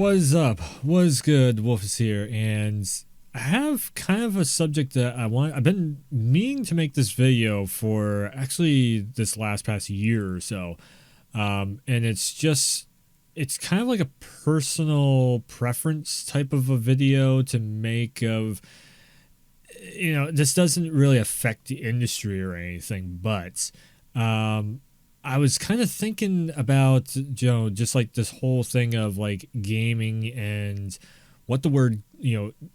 What's up? What's good? Wolf is here, and I have kind of a subject that I've been meaning to make this video for actually this past year or so, and it's kind of like a personal preference type of a video to make of. This doesn't really affect the industry or anything, but I was kind of thinking about, just like this whole thing of like gaming and what the word,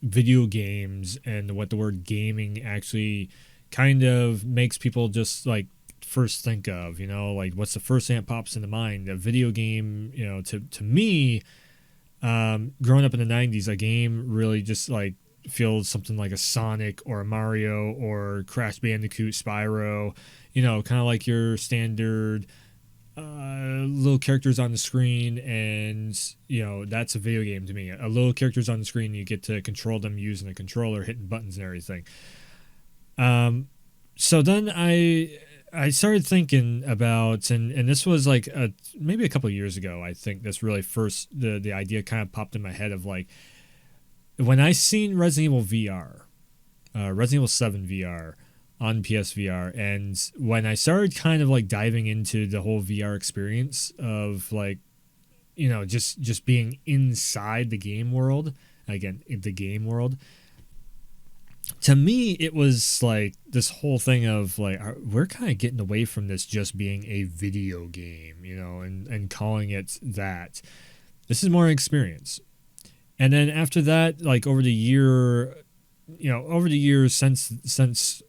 video games and what the word gaming actually kind of makes people just like first think of, like what's the first thing that pops into mind? A video game, to me, growing up in the 90s, a game really just like feels something like a Sonic or a Mario or Crash Bandicoot, Spyro, kind of like your standard little characters on the screen, and that's a video game to me. A little characters on the screen, you get to control them using a controller, hitting buttons and everything. So then I started thinking about, and this was like maybe a couple of years ago, I think this really first the idea kind of popped in my head of like, when I seen Resident Evil VR, Resident Evil 7 VR on PSVR, and when I started kind of like diving into the whole VR experience of like, just being inside the game world, again, the game world, to me, it was like this whole thing of like, we're kind of getting away from this just being a video game, and calling it that. This is more experience. And then after that, like over the years since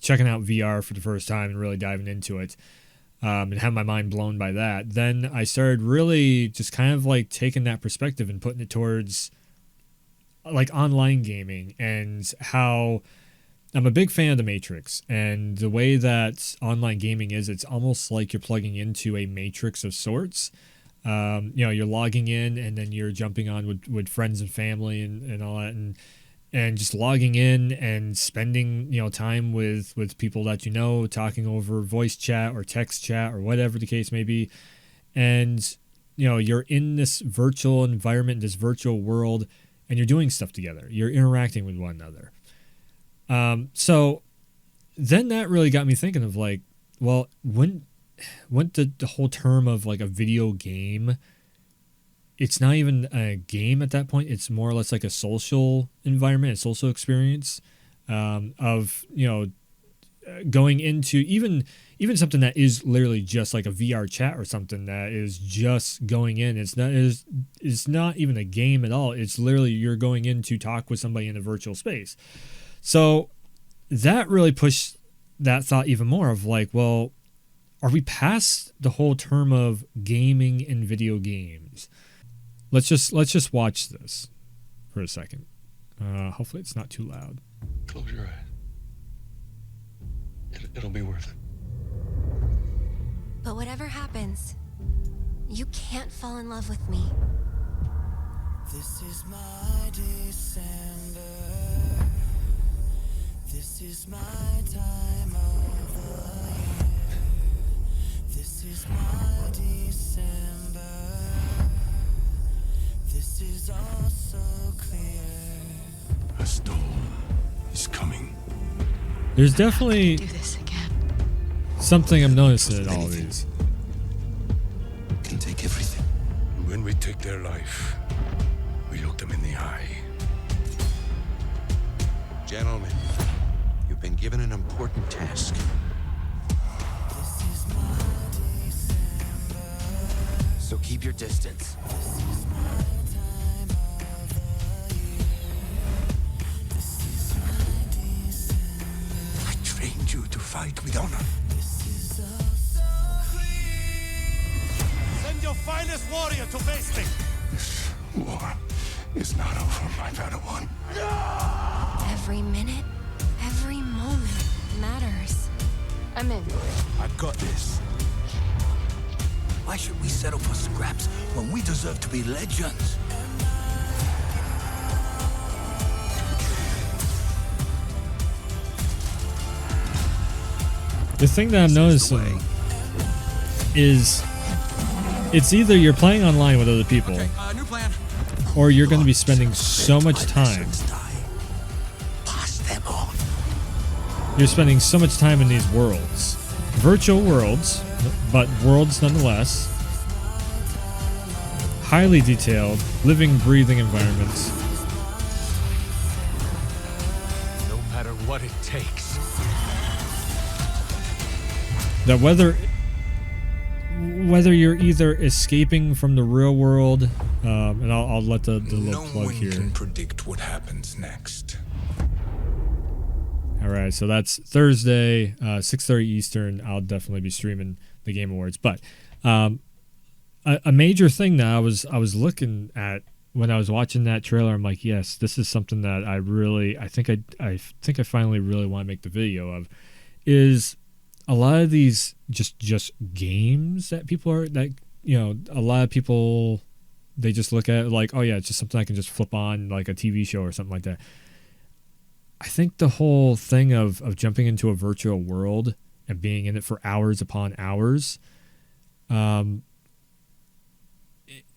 checking out VR for the first time and really diving into it, and having my mind blown by that, then I started really just kind of like taking that perspective and putting it towards like online gaming, and how I'm a big fan of the Matrix, and the way that online gaming is, it's almost like you're plugging into a matrix of sorts. You're logging in, and then you're jumping on with friends and family and all that, and just logging in and spending time with people that talking over voice chat or text chat or whatever the case may be, and you're in this virtual environment, this virtual world, and you're doing stuff together, you're interacting with one another. So then that really got me thinking of like, well, when the whole term of like a video game, it's not even a game at that point, it's more or less like a social environment, a social experience, of going into even something that is literally just like a VR chat or something that is just going in. It's not even a game at all. It's literally you're going in to talk with somebody in a virtual space. So that really pushed that thought even more of like, well, are we past the whole term of gaming and video games? Let's just watch this for a second. Hopefully it's not too loud. Close your eyes. It'll be worth it. But whatever happens, you can't fall in love with me. This is my December. This is my time of the year. This is my December. This is all so clear. A storm is coming. There's definitely Do this again. something I'm noticing in all of these. Can take everything. When we take their life, we look them in the eye. Gentlemen, you've been given an important task. This is my December. So keep your distance. This is my time of the year. This is my December. I trained you to fight with honor. This is all so clear. Send your finest warrior to face me. This war is not over, my Padawan. Every minute, every moment matters. I'm in. I've got this. Why should we settle for scraps when we deserve to be legends? The thing that I'm noticing is It's either you're playing online with other people, New plan. or you're going to be spending so much time. Pass them on. You're spending so much time in these worlds, virtual worlds, but worlds nonetheless. Highly detailed, living, breathing environments. No matter what it takes. That whether you're either escaping from the real world, and I'll let the No little plug one here. can predict what happens next. All right, so that's Thursday, 6:30 Eastern. I'll definitely be streaming the Game Awards. But a major thing that I was looking at when I was watching that trailer, I'm like, yes, this is something that I think I finally really want to make the video of, is a lot of these just games that people are, that, you know, a lot of people, they just look at it like, oh yeah, it's just something I can just flip on like a TV show or something like that. I think the whole thing of jumping into a virtual world and being in it for hours upon hours,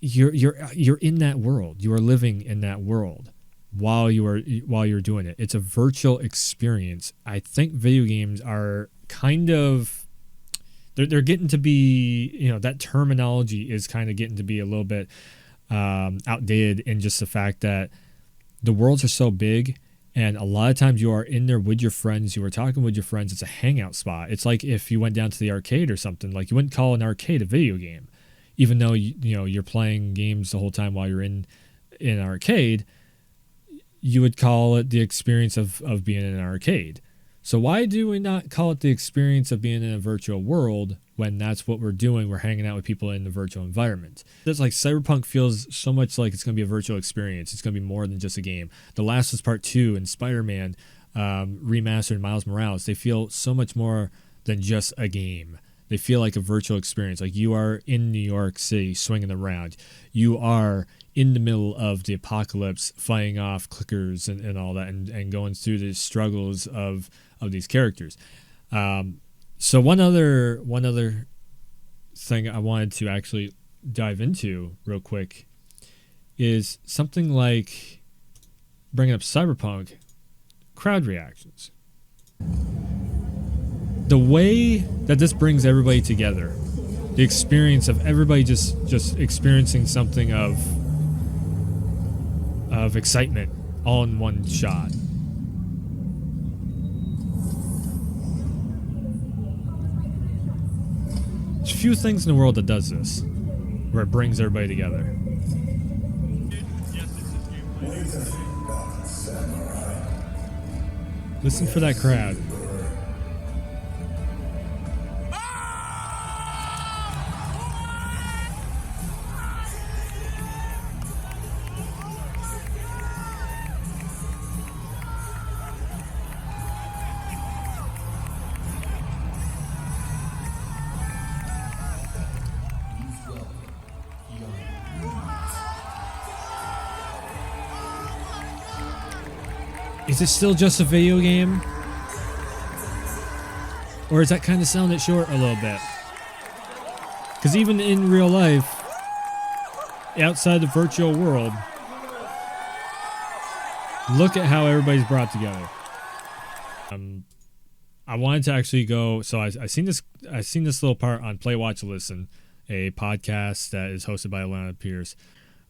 you're in that world. You are living in that world while you're doing it. It's a virtual experience. I think video games are kind of, they're getting to be, you know, that terminology is kind of getting to be a little bit outdated, in just the fact that the worlds are so big. And a lot of times you are in there with your friends. You are talking with your friends. It's a hangout spot. It's like if you went down to the arcade or something. Like, you wouldn't call an arcade a video game, even though you know you're playing games the whole time while you're in an arcade. You would call it the experience of being in an arcade. So why do we not call it the experience of being in a virtual world when that's what we're doing? We're hanging out with people in the virtual environment. It's like Cyberpunk feels so much like it's going to be a virtual experience. It's going to be more than just a game. The Last of Us Part 2 and Spider-Man remastered Miles Morales, they feel so much more than just a game. They feel like a virtual experience. Like you are in New York City swinging around. You are in the middle of the apocalypse fighting off clickers and all that, and going through the struggles of these characters. So one other thing I wanted to actually dive into real quick is something like, bringing up Cyberpunk, crowd reactions. The way that this brings everybody together, the experience of everybody just experiencing something of excitement all in one shot. There's few things in the world that does this, where it brings everybody together. Listen for that crowd. Is it still just a video game? Or is that kind of sounded short a little bit? Because even in real life, outside the virtual world, look at how everybody's brought together. I wanted to actually go, so I seen this little part on Play Watch Listen, a podcast that is hosted by Alana Pierce.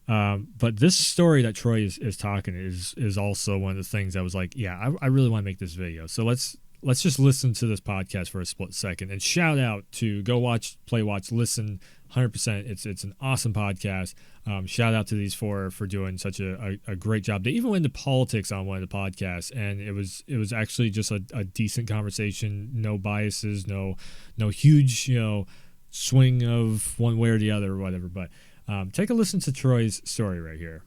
But this story that Troy is talking is also one of the things that was like, yeah, I really want to make this video. So let's just listen to this podcast for a split second, and shout out to go play watch listen 100%. It's an awesome podcast. Shout out to these four for doing such a great job. They even went into politics on one of the podcasts, and it was actually just a decent conversation, no biases, no huge swing of one way or the other or whatever. But take a listen to Troy's story right here.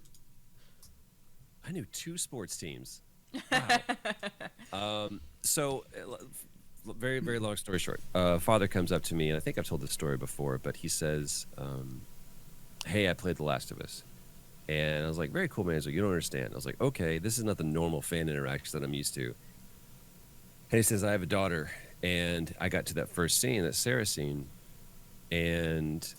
I knew 2 sports teams. Wow. So, very, very long story short, father comes up to me, and I think I've told this story before, but he says, hey, I played The Last of Us. And I was like, very cool, man. He's like, you don't understand. I was like, okay, this is not the normal fan interaction that I'm used to. And he says, I have a daughter, and I got to that first scene, that Sarah scene, and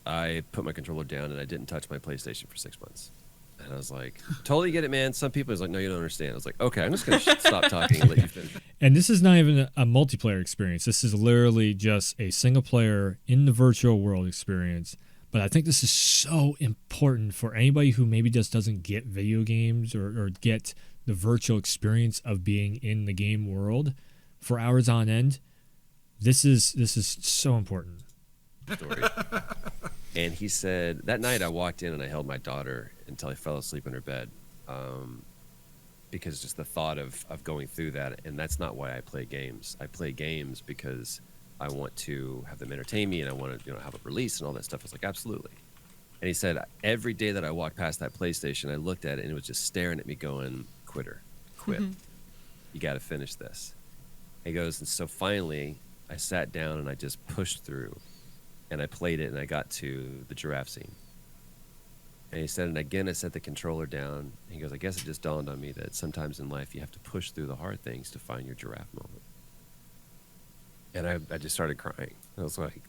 I put my controller down and I didn't touch my PlayStation for 6 months. And I was like, totally get it, man. Some people is like, no, you don't understand. I was like, okay, I'm just going to stop talking and let you finish. And this is not even a multiplayer experience. This is literally just a single player in the virtual world experience. But I think this is so important for anybody who maybe just doesn't get video games or get the virtual experience of being in the game world for hours on end. This is so important. Story. And he said, that night I walked in and I held my daughter until I fell asleep in her bed. Because just the thought of going through that, and that's not why I play games. I play games because I want to have them entertain me and I want to, have a release and all that stuff. I was like, absolutely. And he said, every day that I walked past that PlayStation, I looked at it and it was just staring at me going, quit. You got to finish this. He goes, and so finally I sat down and I just pushed through and I played it and I got to the giraffe scene. And he said, and again, I set the controller down. He goes, I guess it just dawned on me that sometimes in life you have to push through the hard things to find your giraffe moment. And I just started crying. I was like,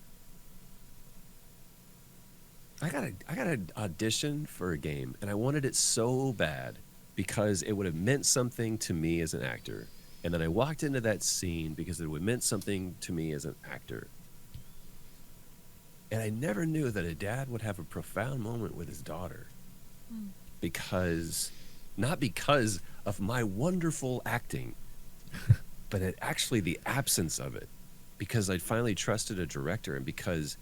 I got an audition for a game, and I wanted it so bad because it would have meant something to me as an actor. And then I walked into that scene because it would have meant something to me as an actor. And I never knew that a dad would have a profound moment with his daughter not because of my wonderful acting, but actually the absence of it. Because I'd finally trusted a director and because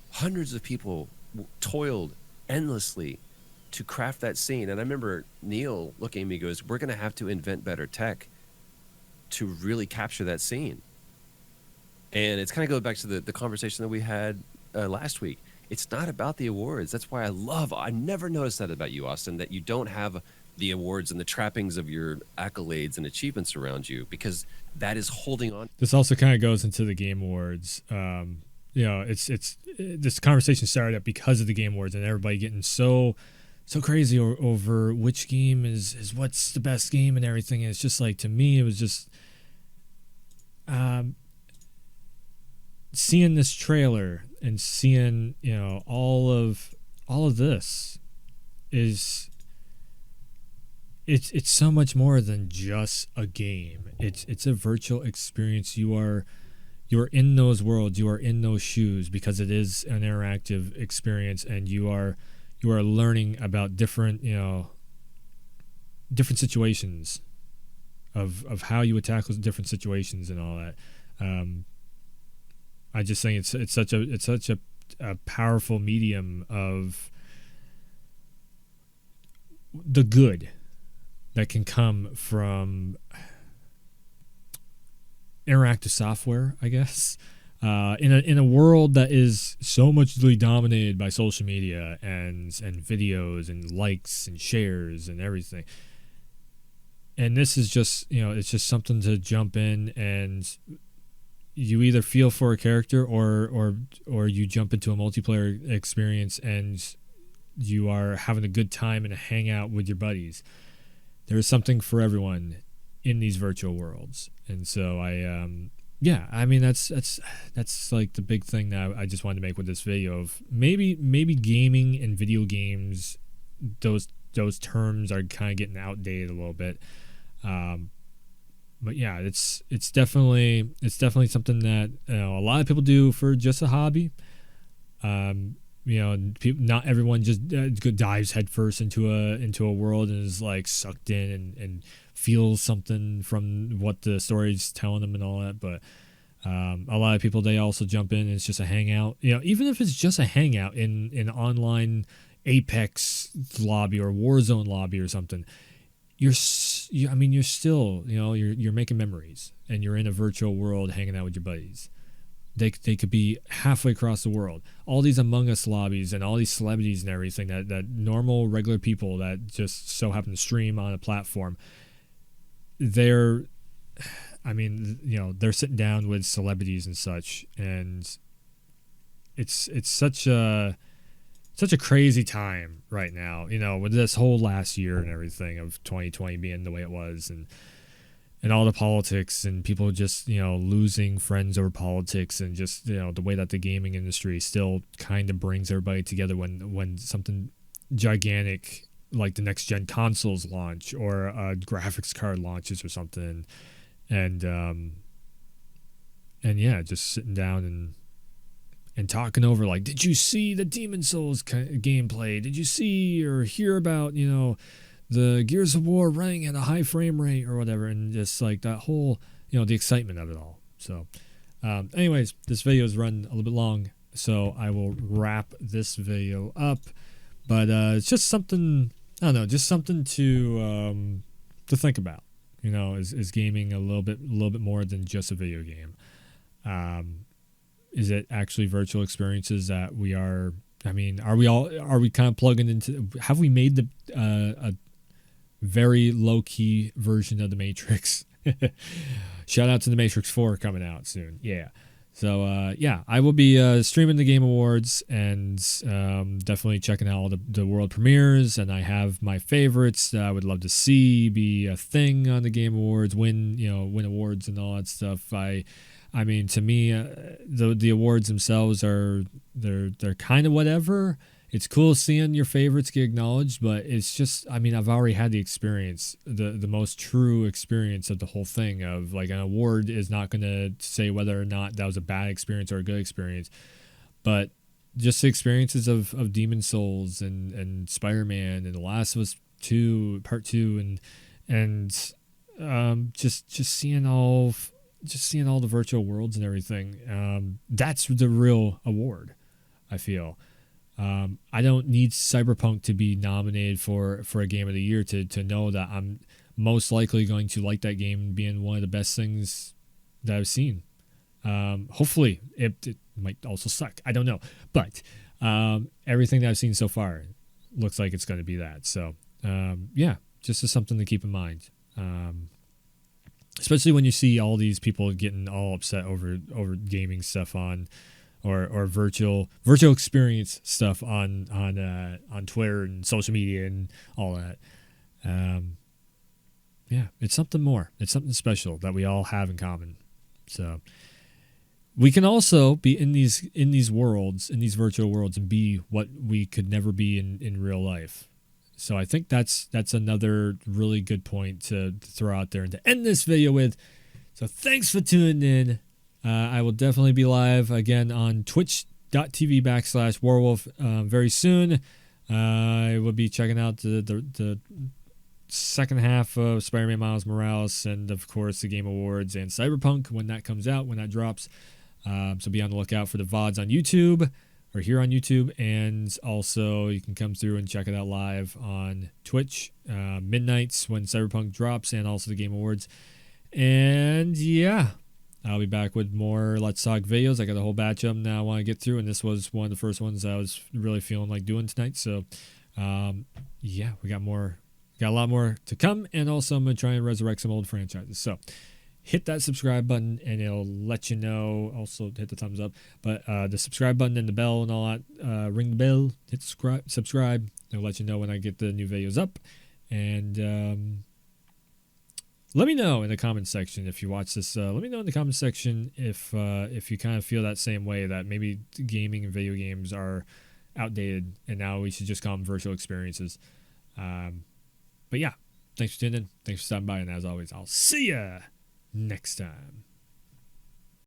hundreds of people toiled endlessly to craft that scene. And I remember Neil looking at me and goes, we're going to have to invent better tech to really capture that scene. And it's kind of goes back to the conversation that we had last week. It's not about the awards. That's why I never noticed that about you, Austin, that you don't have the awards and the trappings of your accolades and achievements around you, because that is holding on. This also kind of goes into the Game Awards. It's this conversation started up because of the Game Awards and everybody getting so crazy over which game is what's the best game and everything. And it's just like, to me, it was just seeing this trailer and seeing all of this is it's so much more than just a game. It's a virtual experience. You're in those worlds, you are in those shoes, because it is an interactive experience, and you are learning about different situations of how you would tackle different situations and all that. I just think it's such a powerful medium of the good that can come from interactive software, I guess, in a world that is so muchly dominated by social media and videos and likes and shares and everything. And this is just it's just something to jump in, and you either feel for a character or you jump into a multiplayer experience and you are having a good time and a hangout with your buddies. There is something for everyone in these virtual worlds. And so that's like the big thing that I just wanted to make with this video, of maybe gaming and video games, those terms are kind of getting outdated a little bit. But yeah, it's definitely something that a lot of people do for just a hobby. Not everyone just dives headfirst into a world and is like sucked in and feels something from what the story's telling them and all that. But a lot of people, they also jump in and it's just a hangout. Even if it's just a hangout in an online Apex lobby or Warzone lobby or something, you're still you're making memories, and you're in a virtual world hanging out with your buddies. They could be halfway across the world. All these Among Us lobbies and all these celebrities and everything that normal, regular people that just so happen to stream on a platform, they're sitting down with celebrities and such, and it's such a crazy time right now, with this whole last year and everything of 2020 being the way it was, and and all the politics and people just, losing friends over politics, and just, the way that the gaming industry still kind of brings everybody together when something gigantic like the next gen consoles launch, or a graphics card launches or something. And yeah, just sitting down and talking over, like, did you see the Demon Souls gameplay? Did you see or hear about, the Gears of War running at a high frame rate or whatever? And just like that whole, the excitement of it all. So anyways, this video is run a little bit long, so I will wrap this video up. But it's just something, I don't know, just something to think about. Is gaming a little bit more than just a video game? Is it actually virtual experiences that we are? I mean, are we kind of plugging into? Have we made a very low key version of the Matrix? Shout out to the Matrix 4 coming out soon. Yeah. So yeah, I will be streaming the Game Awards, and definitely checking out all the world premieres. And I have my favorites that I would love to see be a thing on the Game Awards, win awards and all that stuff. I mean, to me, the awards themselves they're kind of whatever. It's cool seeing your favorites get acknowledged, but it's just, I mean, I've already had the experience, the most true experience of the whole thing. Of like, an award is not going to say whether or not that was a bad experience or a good experience, but just the experiences of Demon Souls and Spider-Man and The Last of Us 2 Part 2 and just seeing all the virtual worlds and everything. That's the real award, I feel. I don't need Cyberpunk to be nominated for a game of the year to know that I'm most likely going to like that game being one of the best things that I've seen. Hopefully it might also suck. I don't know. But everything that I've seen so far looks like it's going to be that. So yeah, just as something to keep in mind. Especially when you see all these people getting all upset over gaming stuff or virtual experience stuff on Twitter and social media and all that. Yeah, it's something more. It's something special that we all have in common. So we can also be in these worlds, in these virtual worlds, and be what we could never be in real life. So I think that's another really good point to throw out there and to end this video with. So thanks for tuning in. I will definitely be live again on twitch.tv/Warwolf very soon. I will be checking out the second half of Spider-Man Miles Morales, and of course the Game Awards and Cyberpunk when that comes out, when that drops. So be on the lookout for the VODs on YouTube, or here on YouTube, and also you can come through and check it out live on Twitch midnights when Cyberpunk drops, and also the Game Awards. And yeah, I'll be back with more Let's Talk videos. I got a whole batch of them now I want to get through, and this was one of the first ones I was really feeling like doing tonight. So yeah, we got a lot more to come, and also I'm going to try and resurrect some old franchises. So hit that subscribe button and it'll let you know. Also hit the thumbs up, but the subscribe button and the bell and all that, ring the bell, hit subscribe. It'll let you know when I get the new videos up. And let me know in the comments section if you watch this. Let me know in the comments section if you kind of feel that same way, that maybe gaming and video games are outdated and now we should just call them virtual experiences. But yeah, thanks for tuning in. Thanks for stopping by. And as always, I'll see ya next time.